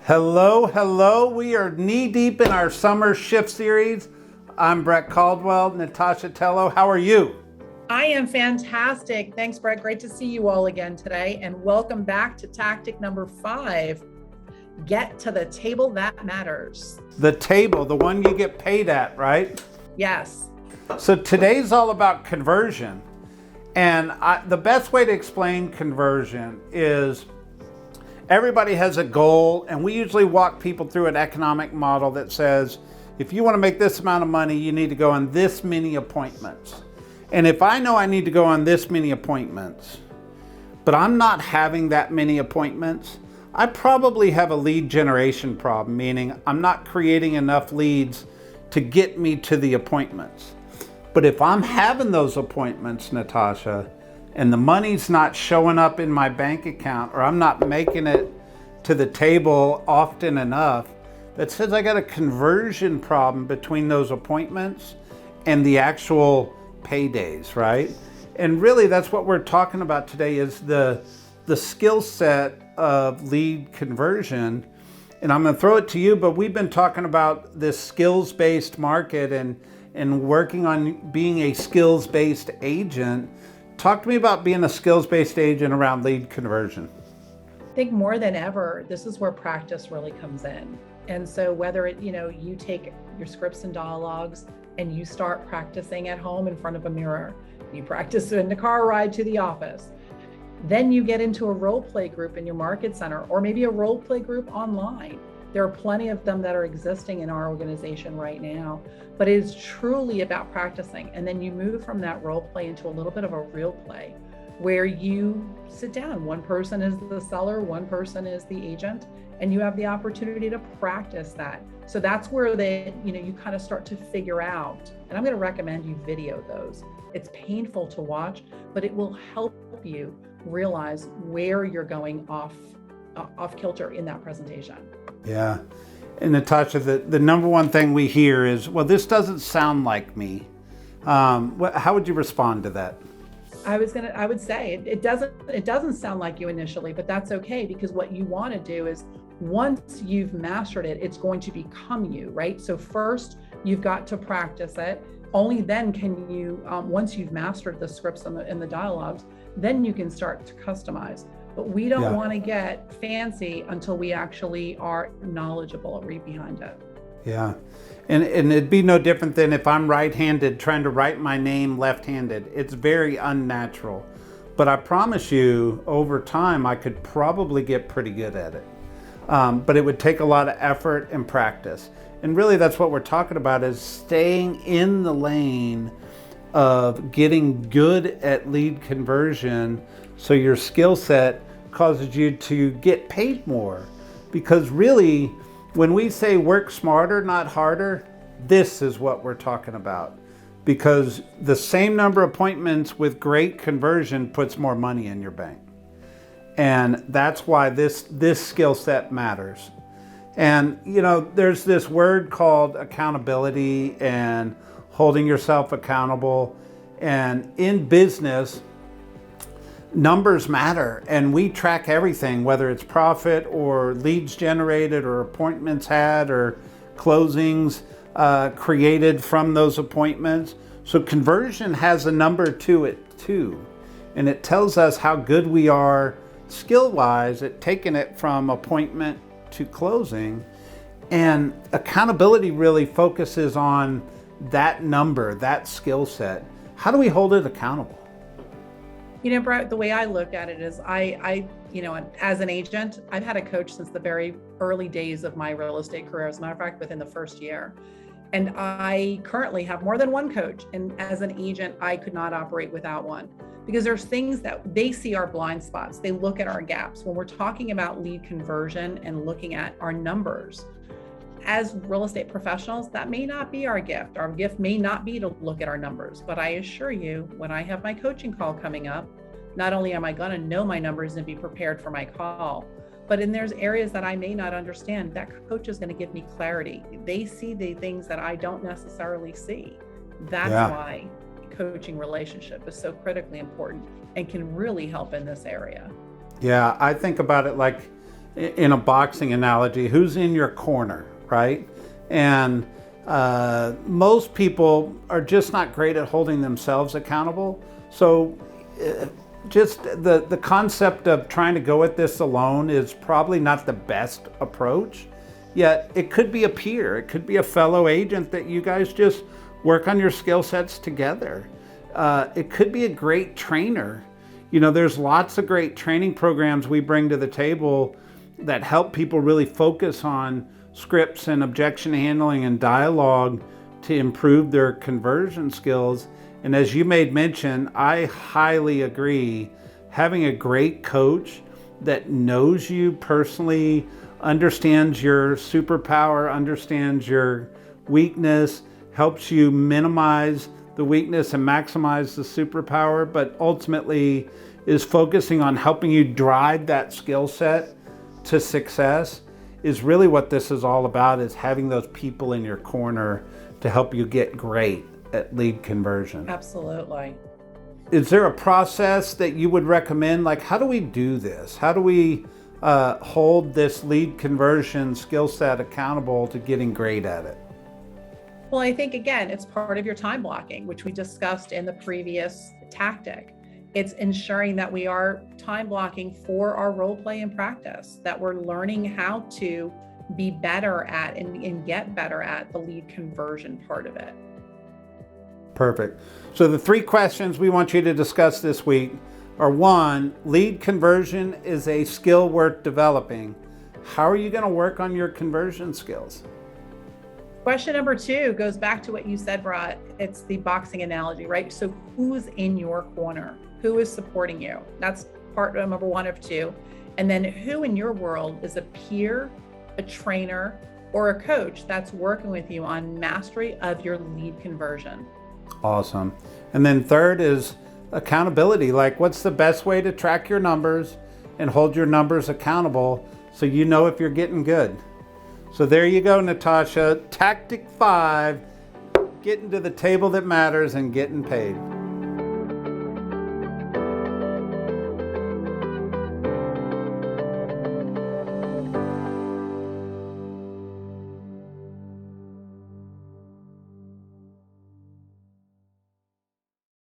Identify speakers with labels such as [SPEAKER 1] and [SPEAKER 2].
[SPEAKER 1] Hello, hello. We are knee deep in our summer shift series. I'm Brett Caldwell, Natascha Tello. How are you?
[SPEAKER 2] I am fantastic. Thanks, Brett. Great to see you all again today. And welcome back to tactic number 5. Get to the table that matters.
[SPEAKER 1] The table, the one you get paid at, right?
[SPEAKER 2] Yes.
[SPEAKER 1] So today's all about conversion. And the best way to explain conversion is everybody has a goal, and we usually walk people through an economic model that says, if you want to make this amount of money, you need to go on this many appointments. And if I know I need to go on this many appointments, but I'm not having that many appointments, I probably have a lead generation problem, meaning I'm not creating enough leads to get me to the appointments. But if I'm having those appointments, Natascha, and the money's not showing up in my bank account, or I'm not making it to the table often enough, that says I got a conversion problem between those appointments and the actual paydays, right? And really that's what we're talking about today is the skill set of lead conversion. And I'm gonna throw it to you, but we've been talking about this skills-based market and working on being a skills-based agent. Talk to me about being a skills-based agent around lead conversion.
[SPEAKER 2] I think more than ever, this is where practice really comes in. And so whether you take your scripts and dialogues and you start practicing at home in front of a mirror, you practice in the car ride to the office, then you get into a role play group in your market center, or maybe a role play group online. There are plenty of them that are existing in our organization right now, but it is truly about practicing. And then you move from that role play into a little bit of a real play where you sit down. One person is the seller, one person is the agent, and you have the opportunity to practice that. So that's where you kind of start to figure out, and I'm going to recommend you video those. It's painful to watch, but it will help you realize where you're going off kilter in that presentation.
[SPEAKER 1] Yeah. And Natascha, the number one thing we hear is, well, this doesn't sound like me. How would you respond to that?
[SPEAKER 2] I would say it doesn't sound like you initially, but that's okay, because what you want to do is once you've mastered it, it's going to become you, right? So first you've got to practice it. Only then can you, once you've mastered the scripts and the dialogues, then you can start to customize. But we don't want to get fancy until we actually are knowledgeable and read behind it.
[SPEAKER 1] Yeah. And it'd be no different than if I'm right-handed trying to write my name left-handed. It's very unnatural. But I promise you, over time, I could probably get pretty good at it. But it would take a lot of effort and practice. And really that's what we're talking about, is staying in the lane of getting good at lead conversion so your skill set causes you to get paid more. Because really, when we say work smarter, not harder, this is what we're talking about. Because the same number of appointments with great conversion puts more money in your bank. And that's why this skill set matters. And there's this word called accountability and holding yourself accountable. And in business, numbers matter, and we track everything, whether it's profit or leads generated or appointments had or closings created from those appointments. So conversion has a number to it too. And it tells us how good we are skill-wise at taking it from appointment to closing. And accountability really focuses on that number, that skill set. How do we hold it accountable?
[SPEAKER 2] Brett, the way I look at it is as an agent, I've had a coach since the very early days of my real estate career. As a matter of fact, within the first year. And I currently have more than one coach. And as an agent, I could not operate without one, because there's things that they see our blind spots. They look at our gaps. When we're talking about lead conversion and looking at our numbers, as real estate professionals, that may not be our gift. Our gift may not be to look at our numbers, but I assure you, when I have my coaching call coming up, not only am I going to know my numbers and be prepared for my call, but there's areas that I may not understand, that coach is going to give me clarity. They see the things that I don't necessarily see. That's why coaching relationship is so critically important and can really help in this area.
[SPEAKER 1] Yeah, I think about it like in a boxing analogy, who's in your corner, right? And most people are just not great at holding themselves accountable. So just the concept of trying to go at this alone is probably not the best approach. Yet it could be a peer, it could be a fellow agent that you guys just work on your skill sets together. It could be a great trainer. You know, there's lots of great training programs we bring to the table that help people really focus on scripts and objection handling and dialogue to improve their conversion skills. And as you made mention, I highly agree. Having a great coach that knows you personally, understands your superpower, understands your weakness, helps you minimize the weakness and maximize the superpower, but ultimately is focusing on helping you drive that skill set to success, is really what this is all about, is having those people in your corner to help you get great at lead conversion.
[SPEAKER 2] Absolutely.
[SPEAKER 1] Is there a process that you would recommend? Like, how do we do this? How do we hold this lead conversion skill set accountable to getting great at it?
[SPEAKER 2] Well, I think, again, it's part of your time blocking, which we discussed in the previous tactic. It's ensuring that we are time blocking for our role play and practice, that we're learning how to be better at and get better at the lead conversion part of it.
[SPEAKER 1] Perfect. So the 3 questions we want you to discuss this week are: 1, lead conversion is a skill worth developing. How are you going to work on your conversion skills?
[SPEAKER 2] Question number 2 goes back to what you said, Brett. It's the boxing analogy, right? So who's in your corner? Who is supporting you? That's part number 1 of 2. And then who in your world is a peer, a trainer, or a coach that's working with you on mastery of your lead conversion?
[SPEAKER 1] Awesome. And then 3rd is accountability. Like, what's the best way to track your numbers and hold your numbers accountable so you know if you're getting good? So there you go, Natascha. Tactic 5, getting to the table that matters and getting paid.